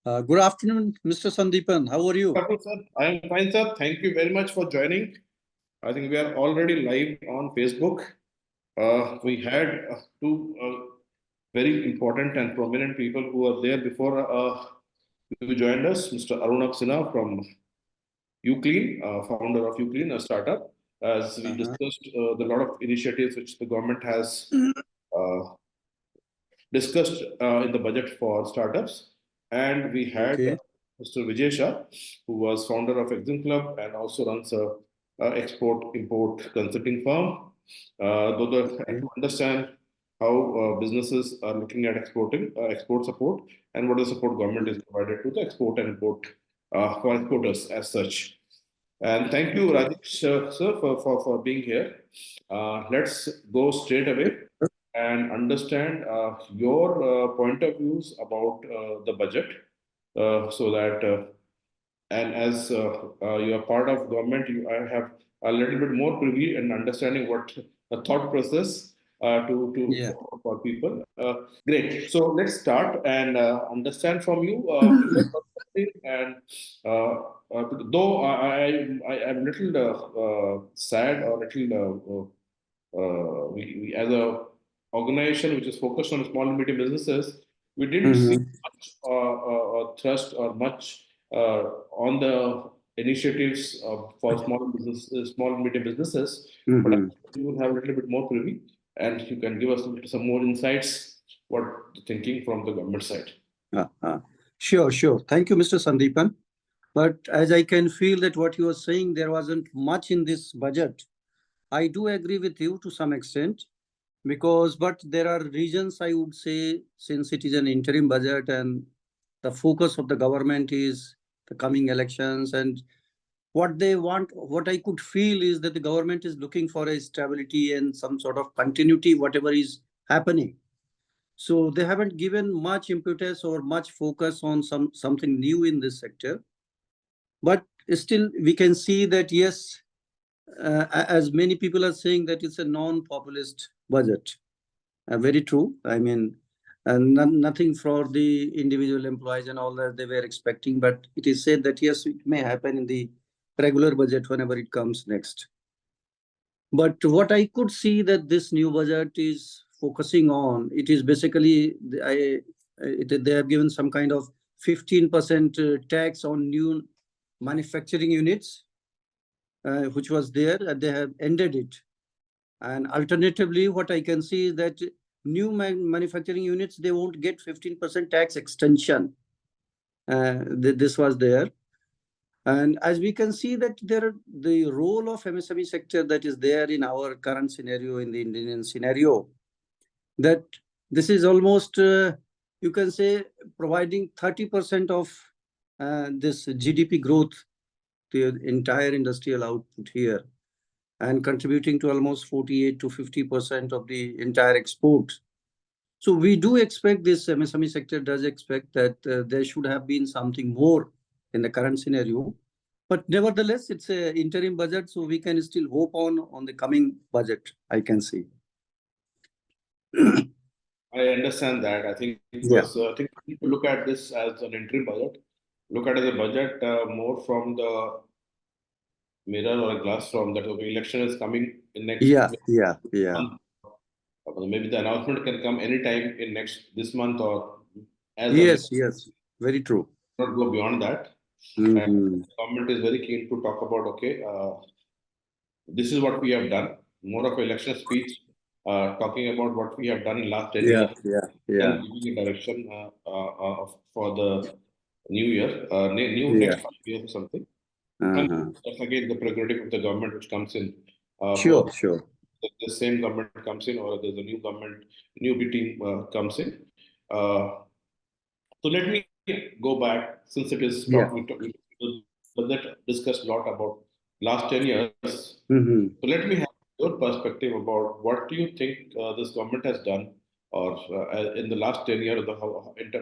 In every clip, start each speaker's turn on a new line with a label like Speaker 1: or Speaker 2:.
Speaker 1: Good afternoon, Mr. Sandipan. How are you?
Speaker 2: Hello, sir. I am fine, sir. Thank you very much for joining. I think we are already live on Facebook. We had two very important and prominent people who were there before you joined us. Mr. Arun Sinha from UClean, founder of UClean, a startup. As we discussed, the lot of initiatives which the government has uh, discussed in the budget for startups. And we had Mr. Vijay Shah, who was founder of Exim Club and also runs a export-import consulting firm. To understand how businesses are looking at exporting, export support, and what the support government is provided to the export and import for exporters as such. And thank you, Rajesh, sir, for being here. Let's go straight away and understand your point of views about the budget so that and as you are part of government, I have a little bit more privy and understanding what the thought process for people. Great. So let's start and understand from you your perspective. And though I am little sad or little we as a organization which is focused on small and medium businesses, we didn't see much thrust or much on the initiatives for small and medium businesses. But you will have a little bit more privy, and you can give us some more insights. What the thinking from the government side?
Speaker 1: Sure. Thank you, Mr. Sandipan. But as I can feel that what you are saying, there wasn't much in this budget. I do agree with you to some extent, but there are reasons I would say, since it is an interim budget and the focus of the government is the coming elections, and what they want, what I could feel is that the government is looking for a stability and some sort of continuity, whatever is happening. So they haven't given much impetus or much focus on something new in this sector. But still, we can see that, yes, as many people are saying, that it's a non-populist budget. Very true. I mean, nothing for the individual employees and all that they were expecting, but it is said that yes, it may happen in the regular budget whenever it comes next. But what I could see that this new budget is focusing on, it is basically, they have given some kind of 15% tax on new manufacturing units, which was there, and they have ended it. And alternatively, what I can see is that new manufacturing units, they won't get 15% tax extension. This was there. And as we can see that the role of MSME sector that is there in our current scenario, in the Indian scenario, that this is almost, you can say, providing 30% of this GDP growth to the entire industrial output here, and contributing to almost 48 to 50% of the entire export. So we do expect, this MSME sector does expect that there should have been something more in the current scenario. But nevertheless, it's an interim budget, so we can still hope on the coming budget, I can see.
Speaker 2: I understand that. I think because I think we need to look at this as an interim budget. Look at it as a budget more from the mirror or a glass from that. Okay, election is coming in next month. Maybe the announcement can come anytime in this month or
Speaker 1: as yes, very true.
Speaker 2: Not go beyond that. And the government is very keen to talk about, okay, this is what we have done. More of an election speech, talking about what we have done in last 10 years. And giving a direction for the new year, next 5 years or something. And that's again the prerogative of the government which comes in.
Speaker 1: Sure.
Speaker 2: The same government comes in, or there's a new government, new B team comes in. So let me go back, since it is that discussed a lot about last 10 years. So let me have your perspective about what do you think this government has done, or in the last 10 years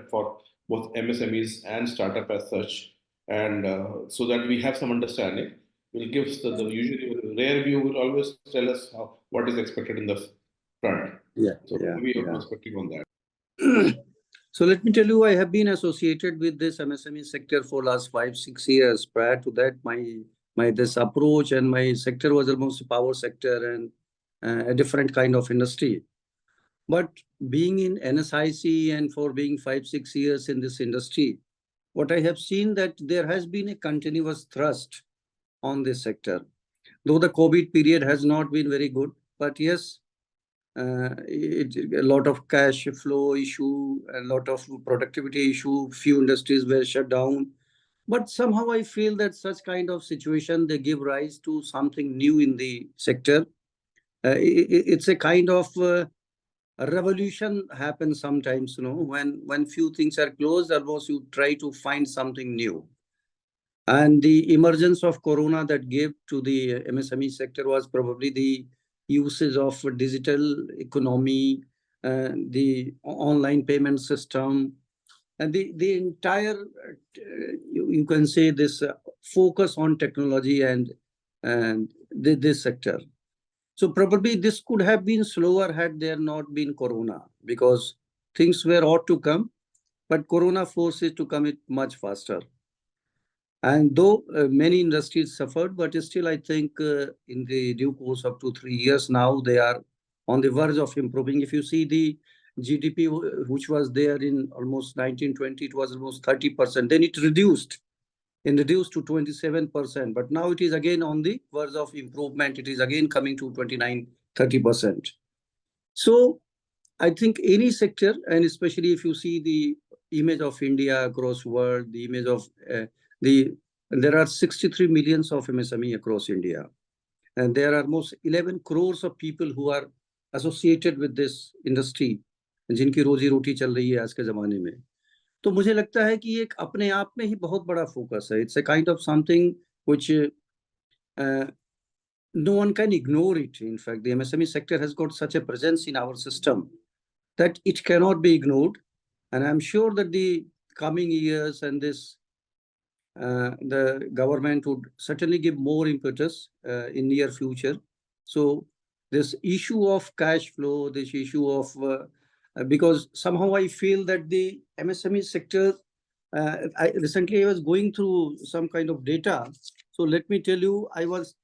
Speaker 2: for both MSMEs and startup as such, and so that we have some understanding. Will give the usually rare view will always tell us what is expected in the front. So maybe your perspective on that.
Speaker 1: So let me tell you, I have been associated with this MSME sector for last 5, 6 years. Prior to that, my this approach and my sector was almost power sector and a different kind of industry. But being in NSIC and for being 5, 6 years in this industry, what I have seen that there has been a continuous thrust on this sector. Though the COVID period has not been very good, but yes, a lot of cash flow issue, a lot of productivity issue, few industries were shut down. But somehow I feel that such kind of situation, they give rise to something new in the sector. It's a kind of a revolution happens sometimes, when few things are closed, almost you try to find something new. And the emergence of Corona that gave to the MSME sector was probably the uses of digital economy, the online payment system, and the entire, you can say this focus on technology and this sector. So probably this could have been slower had there not been Corona, because things were ought to come, but Corona forced it to come it much faster. And though many industries suffered, but still I think in the due course of 2, 3 years now, they are on the verge of improving. If you see the GDP, which was there in almost 1920, it was almost 30%. Then it reduced to 27%. But now it is again on the verge of improvement. It is again coming to 29, 30%. So I think any sector, and especially if you see the image of India across world, the image of there are 63 millions of MSME across India, and there are almost 11 crores of people who are associated with this industry, जिनकी रोजी रोटी चल रही है आज के जमाने में. तो मुझे लगता है कि ये एक अपने आप में ही बहुत बड़ा फोकस है. It's a kind of something which no one can ignore it. In fact, the MSME sector has got such a presence in our system that it cannot be ignored. And I'm sure that the coming years and this, the government would certainly give more impetus in near future. So this issue of cash flow, this issue of, because somehow I feel that the MSME sector, recently I was going through some kind of data. So let me tell you, I was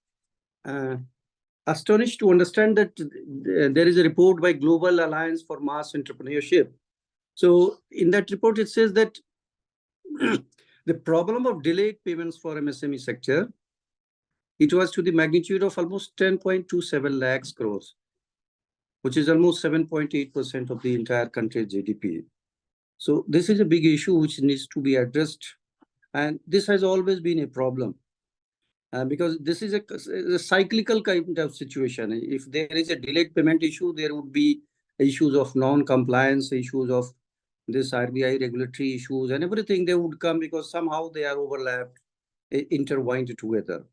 Speaker 1: astonished to understand that there is a report by Global Alliance for Mass Entrepreneurship. So in that report, it says that the problem of delayed payments for MSME sector, it was to the magnitude of almost 10.27 lakhs crores, which is almost 7.8% of the entire country's GDP. So this is a big issue which needs to be addressed. And this has always been a problem. Because this is a cyclical kind of situation. If there is a delayed payment issue, there would be issues of non-compliance, issues of this RBI regulatory issues, and everything they would come because somehow they are overlapped, intertwined together.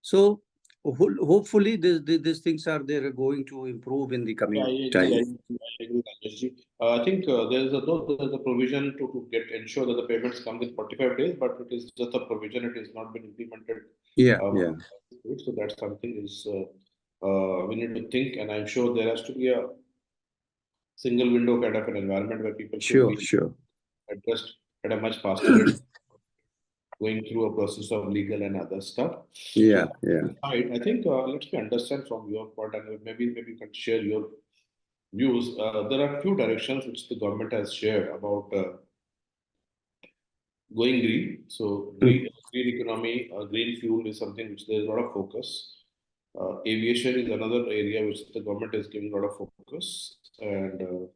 Speaker 1: So hopefully these things are there going to improve in the coming time.
Speaker 2: I agree, Rajeshji. I think there's a provision to ensure that the payments come within 45 days, but it is just a provision. It has not been implemented.
Speaker 1: Yeah.
Speaker 2: So that's something is we need to think, and I'm sure there has to be a single window kind of an environment where people should be addressed at a much faster rate, going through a process of legal and other stuff.
Speaker 1: Yeah.
Speaker 2: I think let me understand from your point, and maybe you can share your views. There are a few directions which the government has shared about going green. So green economy, green fuel is something which there is a lot of focus. Aviation is another area which the government is giving a lot of focus, and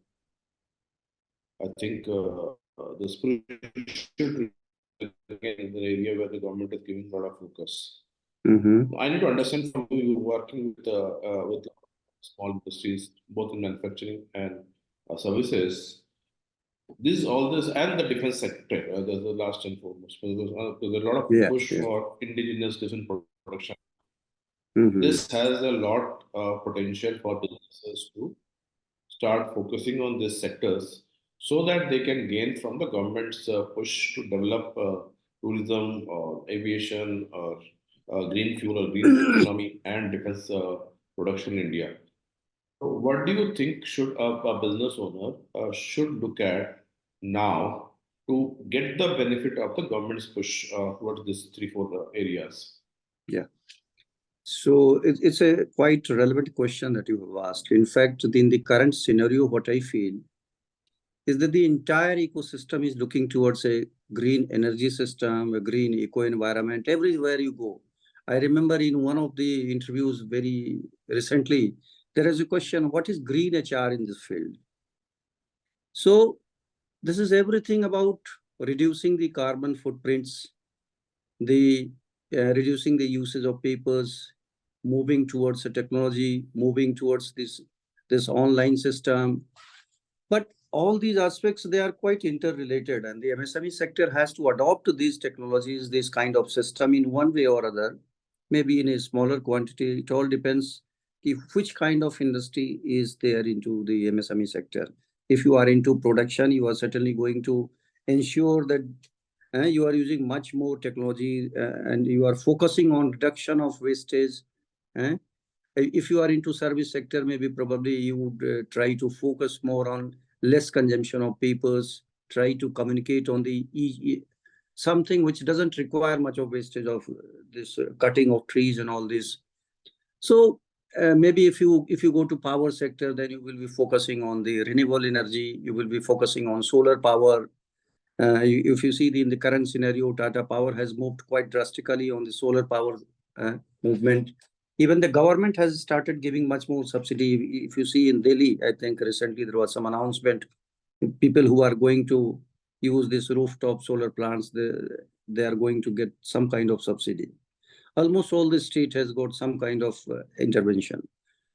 Speaker 2: I think the spiritual again is the area where the government is giving a lot of focus. I need to understand from you working with small industries, both in manufacturing and services. All this and the defense sector, there's the last and foremost. There's a lot of push for indigenous defense production. This has a lot of potential for businesses to start focusing on these sectors so that they can gain from the government's push to develop tourism or aviation or green fuel or green economy and defense production in India. So what do you think should a business owner should look at now to get the benefit of the government's push towards these 3-4 areas?
Speaker 1: Yeah. So it's a quite relevant question that you have asked. In fact, in the current scenario, what I feel is that the entire ecosystem is looking towards a green energy system, a green eco environment everywhere you go. I remember in one of the interviews very recently, there is a question, what is green HR in this field? So this is everything about reducing the carbon footprints, the reducing the usage of papers, moving towards a technology, moving towards this online system. But all these aspects, they are quite interrelated, and the MSME sector has to adopt these technologies, this kind of system in one way or other, maybe in a smaller quantity. It all depends if which kind of industry is there into the MSME sector. If you are into production, you are certainly going to ensure that you are using much more technology and you are focusing on reduction of wastage. eh. If you are into service sector, maybe probably you would try to focus more on less consumption of papers, try to communicate on the something which doesn't require much of wastage of this cutting of trees and all this. So maybe if you go to power sector, then you will be focusing on the renewable energy, you will be focusing on solar power. If you see in the current scenario, Tata Power has moved quite drastically on the solar power movement. Even the government has started giving much more subsidy. If you see in Delhi, I think recently there was some announcement. People who are going to use this rooftop solar plants, they are going to get some kind of subsidy. Almost all the state has got some kind of intervention.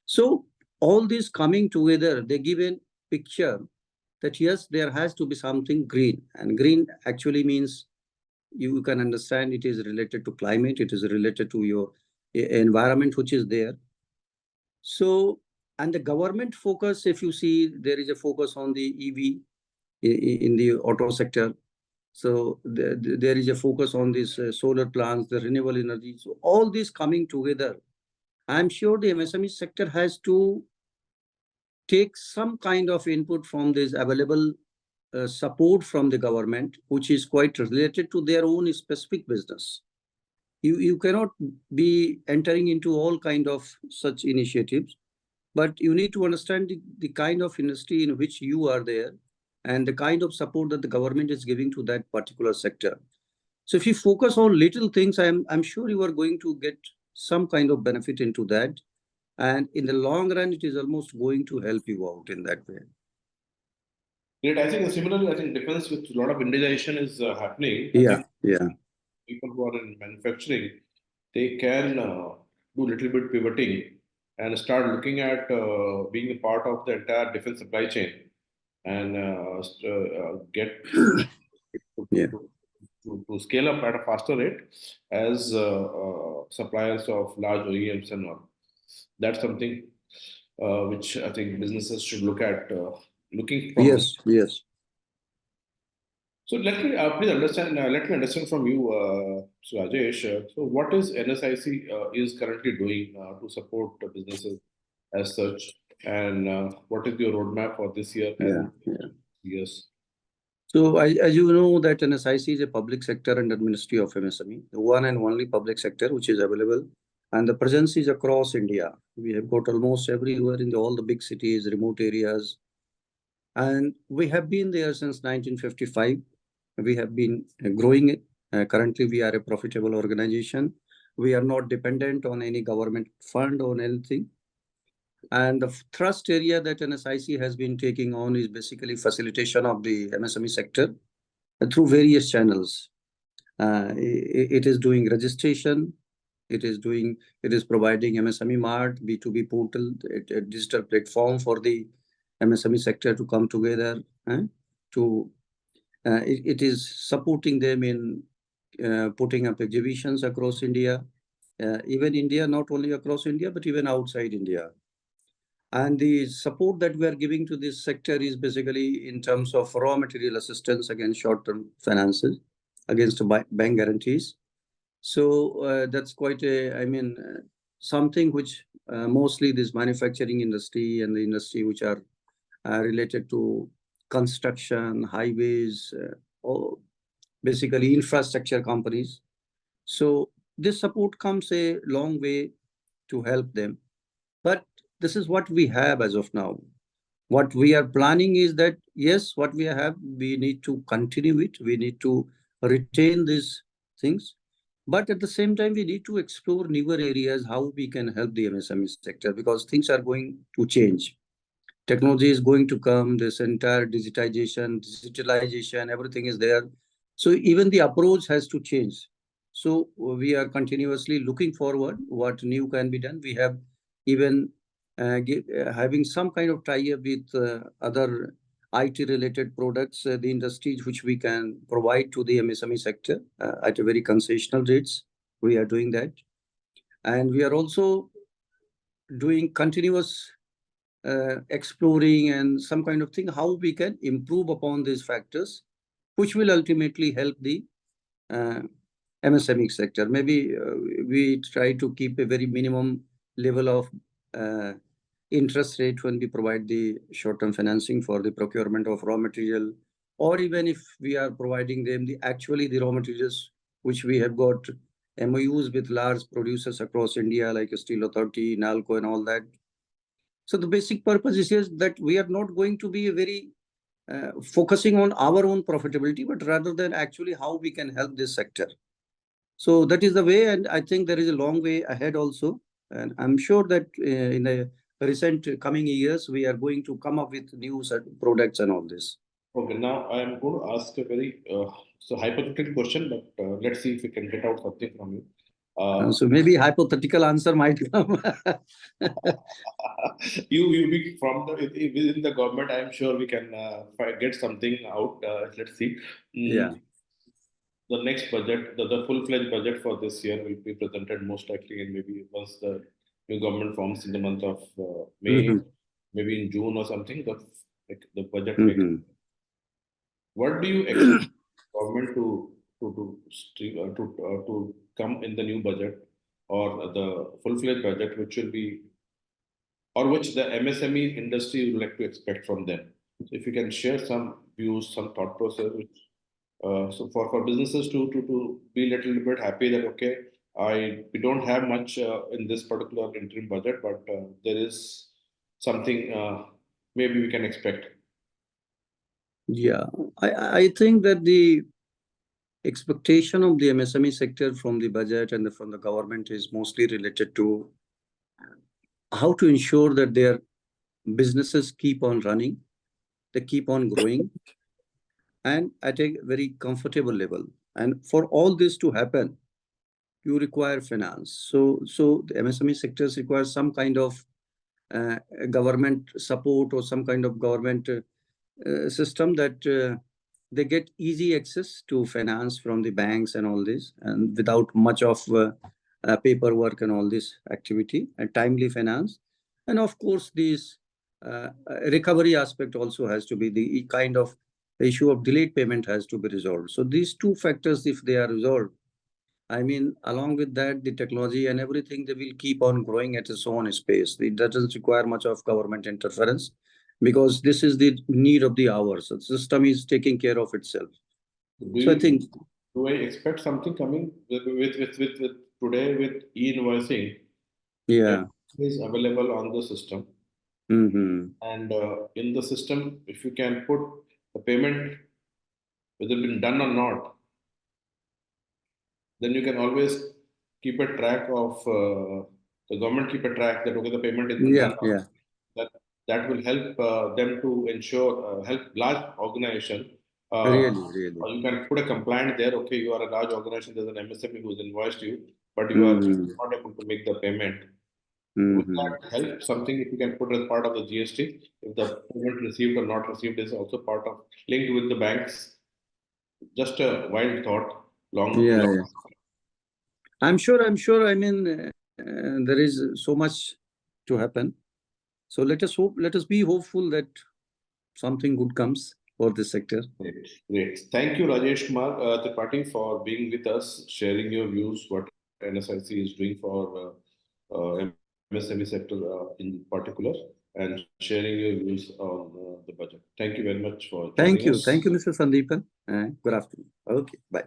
Speaker 1: So all this coming together, they give a picture that yes, there has to be something green. And green actually means you can understand it is related to climate, it is related to your environment which is there. So, and the government focus, if you see, there is a focus on the EV in the auto sector. So there is a focus on this solar plants, the renewable energy. So all this coming together, I'm sure the MSME sector has to take some kind of input from this available support from the government, which is quite related to their own specific business. You cannot be entering into all kind of such initiatives, but you need to understand the kind of industry in which you are there and the kind of support that the government is giving to that particular sector. So if you focus on little things, I'm sure you are going to get some kind of benefit into that. And in the long run, it is almost going to help you out in that way.
Speaker 2: Great. I think similarly, I think defense with a lot of indigenization is happening. I
Speaker 1: Yeah,
Speaker 2: think
Speaker 1: yeah.
Speaker 2: people who are in manufacturing, they can do little bit pivoting and start looking at being a part of the entire defense supply chain and get to,
Speaker 1: Yeah.
Speaker 2: to scale up at a faster rate as suppliers of large OEMs and all. That's something which I think businesses should look at, looking from this.
Speaker 1: Yes, yes.
Speaker 2: So let me please understand. Let me understand from you, so Rajesh. So what is NSIC is currently doing to support the businesses as such, and what is your roadmap for this year
Speaker 1: Yeah,
Speaker 2: and
Speaker 1: yeah.
Speaker 2: years?
Speaker 1: So as you know that NSIC is a public sector under Ministry of MSME, the one and only public sector which is available. And the presence is across India. We have got almost everywhere in all the big cities, remote areas. And we have been there since 1955. We have been growing it. Currently, we are a profitable organization. We are not dependent on any government fund or anything. And the thrust area that NSIC has been taking on is basically facilitation of the MSME sector through various channels. It is doing registration. It is providing MSME Mart, B2B portal, a digital platform for the MSME sector to come together. It is supporting them in putting up exhibitions across India, even India, not only across India, but even outside India. And the support that we are giving to this sector is basically in terms of raw material assistance against short-term finances, against bank guarantees. So that's quite something which mostly this manufacturing industry and the industry which are related to construction, highways, or basically infrastructure companies. So this support comes a long way to help them. But this is what we have as of now. What we are planning is that, yes, what we have, we need to continue it. We need to retain these things. But at the same time, we need to explore newer areas, how we can help the MSME sector, because things are going to change. Technology is going to come, this entire digitalization, everything is there. So even the approach has to change. So we are continuously looking forward what new can be done. We have even having some kind of tie-up with other IT related products, the industries which we can provide to the MSME sector at a very concessional rates. We are doing that. And we are also doing continuous exploring and some kind of thing, how we can improve upon these factors, which will ultimately help the uh, MSME sector. Maybe we try to keep a very minimum level of uh, interest rate when we provide the short-term financing for the procurement of raw material, or even if we are providing them actually the raw materials, which we have got MOUs with large producers across India, like Steel Authority, NALCO, and all that. So the basic purpose is that we are not going to be very focusing on our own profitability, but rather than actually how we can help this sector. So that is the way, and I think there is a long way ahead also. And I'm sure that in the recent coming years, we are going to come up with new products and all this.
Speaker 2: Okay, now I am going to ask a very hypothetical question, but let's see if we can get out something from you.
Speaker 1: So maybe hypothetical answer might come.
Speaker 2: You be from within the government. I'm sure we can get something out. Let's see.
Speaker 1: Yeah.
Speaker 2: The next budget, the full-fledged budget for this year will be presented most likely, and maybe once the new government forms in the month of May, maybe in June or something, the budget makes. What do you expect government to come in the new budget or the full-fledged budget, which will be or which the MSME industry would like to expect from them? So if you can share some views, some thought process, which so for businesses to be a little bit happy that okay, we don't have much in this particular interim budget, but there is something maybe we can expect.
Speaker 1: Yeah, I think that the expectation of the MSME sector from the budget and from the government is mostly related to how to ensure that their businesses keep on running, they keep on growing, and at a very comfortable level. And for all this to happen, you require finance. So the MSME sectors require some kind of government support or some kind of government system that they get easy access to finance from the banks and all this, and without much of paperwork and all this activity, and timely finance. And of course, this recovery aspect also has to be the kind of issue of delayed payment has to be resolved. So these two factors, if they are resolved, I mean, along with that, the technology and everything, they will keep on growing at its own space. It doesn't require much of government interference because this is the need of the hour. So the system is taking care of itself. So I think,
Speaker 2: Do I expect something coming with today with e-invoicing?
Speaker 1: yeah.
Speaker 2: Everything is available on the system, and in the system, if you can put the payment whether it's been done or not, then you can always keep a track of the government keep a track that okay the payment is
Speaker 1: Yeah,
Speaker 2: done.
Speaker 1: yeah,
Speaker 2: That that will help them to ensure help large organization.
Speaker 1: really, really.
Speaker 2: You can put a complaint there. Okay, you are a large organization. There's an MSME who's invoiced you, but you are
Speaker 1: Mm-hmm.
Speaker 2: not able to make the payment. Will
Speaker 1: Mm-hmm.
Speaker 2: that help? Something if you can put as part of the GST, if the payment received or not received is also part of linked with the banks. Just a wild thought. Long,
Speaker 1: Yeah,
Speaker 2: long.
Speaker 1: yeah. I'm sure. I mean, there is so much to happen. So let us hope, let us be hopeful that something good comes for this sector.
Speaker 2: Great, great. Thank you, Rajesh Kumar Tripathi, for being with us, sharing your views, what NSIC is doing for MSME sector in particular. and sharing your views on the budget. Thank you very much for
Speaker 1: Thank
Speaker 2: joining
Speaker 1: you.
Speaker 2: us.
Speaker 1: Thank you, Mr. Sandipan. Good afternoon. Okay, bye.